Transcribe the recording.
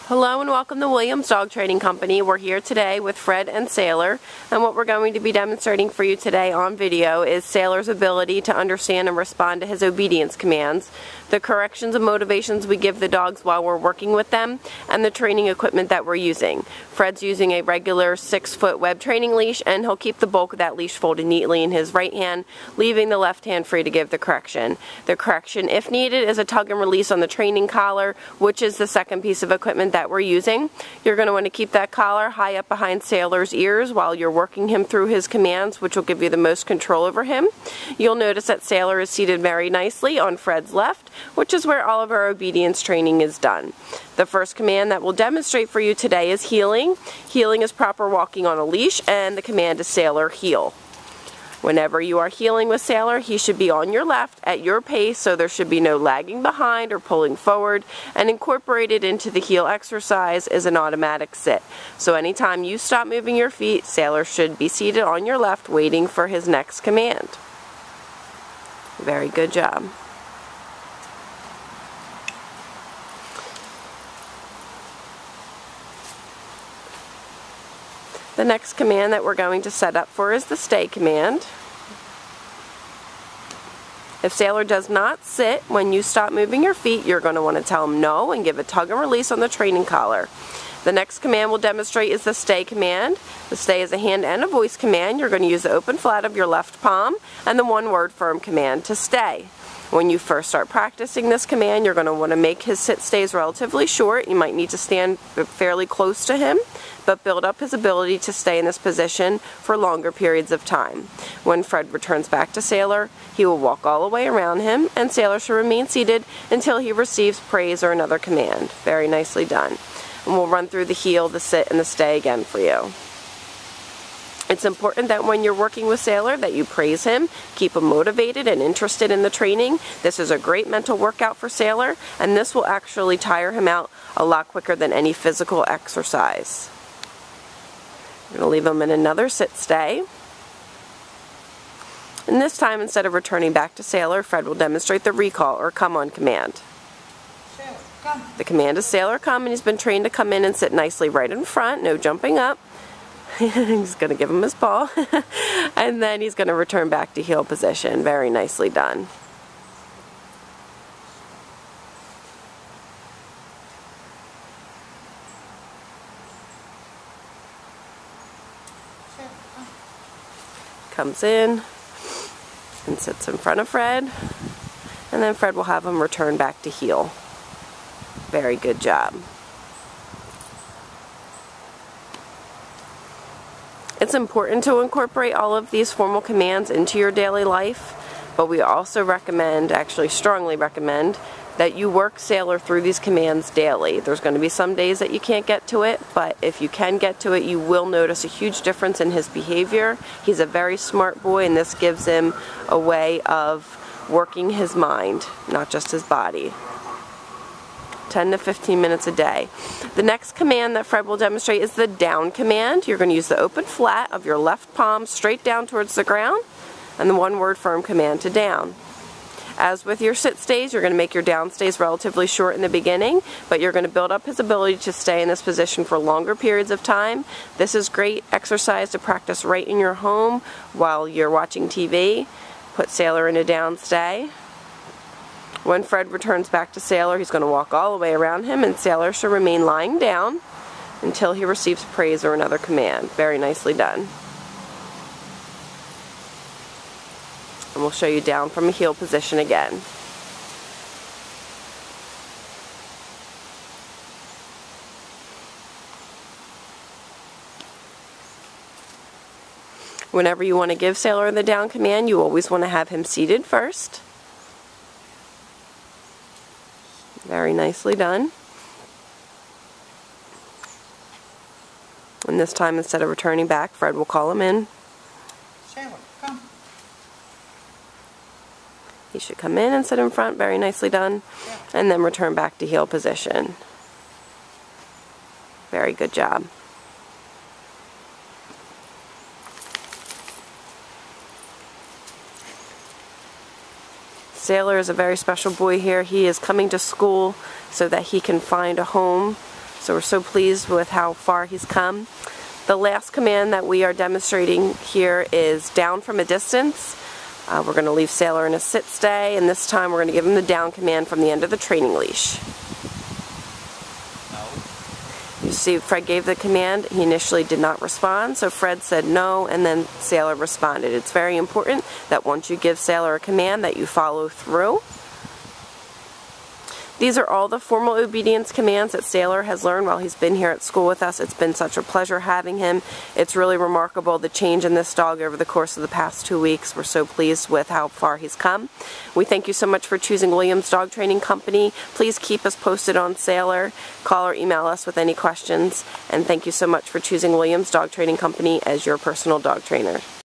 Hello and welcome to Williams Dog Training Company. We're here today with Fred and Sailor, and what we're going to be demonstrating for you today on video is Sailor's ability to understand and respond to his obedience commands, the corrections and motivations we give the dogs while we're working with them, and the training equipment that we're using. Fred's using a regular 6-foot web training leash, and he'll keep the bulk of that leash folded neatly in his right hand, leaving the left hand free to give the correction. The correction, if needed, is a tug and release on the training collar, which is the second piece of equipment that we're using. You're going to want to keep that collar high up behind Sailor's ears while you're working him through his commands, which will give you the most control over him. You'll notice that Sailor is seated very nicely on Fred's left, which is where all of our obedience training is done. The first command that we'll demonstrate for you today is heeling. Heeling is proper walking on a leash, and the command is Sailor, heel. Whenever you are heeling with Sailor, he should be on your left at your pace, so there should be no lagging behind or pulling forward, and incorporated into the heel exercise is an automatic sit. So anytime you stop moving your feet, Sailor should be seated on your left waiting for his next command. Very good job. The next command that we're going to set up for is the stay command. If Sailor does not sit when you stop moving your feet, you're going to want to tell him no and give a tug and release on the training collar. The next command we'll demonstrate is the stay command. The stay is a hand and a voice command. You're going to use the open flat of your left palm and the one-word firm command to stay. When you first start practicing this command, you're going to want to make his sit stays relatively short. You might need to stand fairly close to him, but build up his ability to stay in this position for longer periods of time. When Fred returns back to Sailor, he will walk all the way around him, and Sailor should remain seated until he receives praise or another command. Very nicely done. And we'll run through the heel, the sit, and the stay again for you. It's important that when you're working with Sailor that you praise him, keep him motivated and interested in the training. This is a great mental workout for Sailor, and this will actually tire him out a lot quicker than any physical exercise. We're going to leave him in another sit stay. And this time, instead of returning back to Sailor, Fred will demonstrate the recall or come on command. Sailor, come. The command is Sailor, come, and he's been trained to come in and sit nicely right in front, no jumping up. He's going to give him his paw, and then he's going to return back to heel position. Very nicely done. Comes in and sits in front of Fred, and then Fred will have him return back to heel. Very good job. It's important to incorporate all of these formal commands into your daily life, but we also recommend, actually strongly recommend, that you work Sailor through these commands daily. There's going to be some days that you can't get to it, but if you can get to it, you will notice a huge difference in his behavior. He's a very smart boy, and this gives him a way of working his mind, not just his body. 10 to 15 minutes a day. The next command that Fred will demonstrate is the down command. You're going to use the open flat of your left palm straight down towards the ground, and the one-word firm command to down. As with your sit stays, you're going to make your down stays relatively short in the beginning, but you're going to build up his ability to stay in this position for longer periods of time. This is great exercise to practice right in your home while you're watching TV. Put Sailor in a down stay. When Fred returns back to Sailor, he's going to walk all the way around him, and Sailor should remain lying down until he receives praise or another command. Very nicely done. And we'll show you down from a heel position again. Whenever you want to give Sailor the down command, you always want to have him seated first. Very nicely done. And this time, instead of returning back, Fred will call him in. Sailor, come. He should come in and sit in front. Very nicely done. Yeah. And then return back to heel position. Very good job. Sailor is a very special boy here. He is coming to school so that he can find a home So we're so pleased with how far he's come. The last command that we are demonstrating here is down from a distance. We're going to leave Sailor in a sit stay, and this time we're going to give him the down command from the end of the training leash. You see Fred gave the command. He initially did not respond, so Fred said no, and then Sailor responded. It's very important that once you give Sailor a command that you follow through. These are all the formal obedience commands that Sailor has learned while he's been here at school with us. It's been such a pleasure having him. It's really remarkable the change in this dog over the course of the past 2 weeks. We're so pleased with how far he's come. We thank you so much for choosing Williams Dog Training Company. Please keep us posted on Sailor. Call or email us with any questions. And thank you so much for choosing Williams Dog Training Company as your personal dog trainer.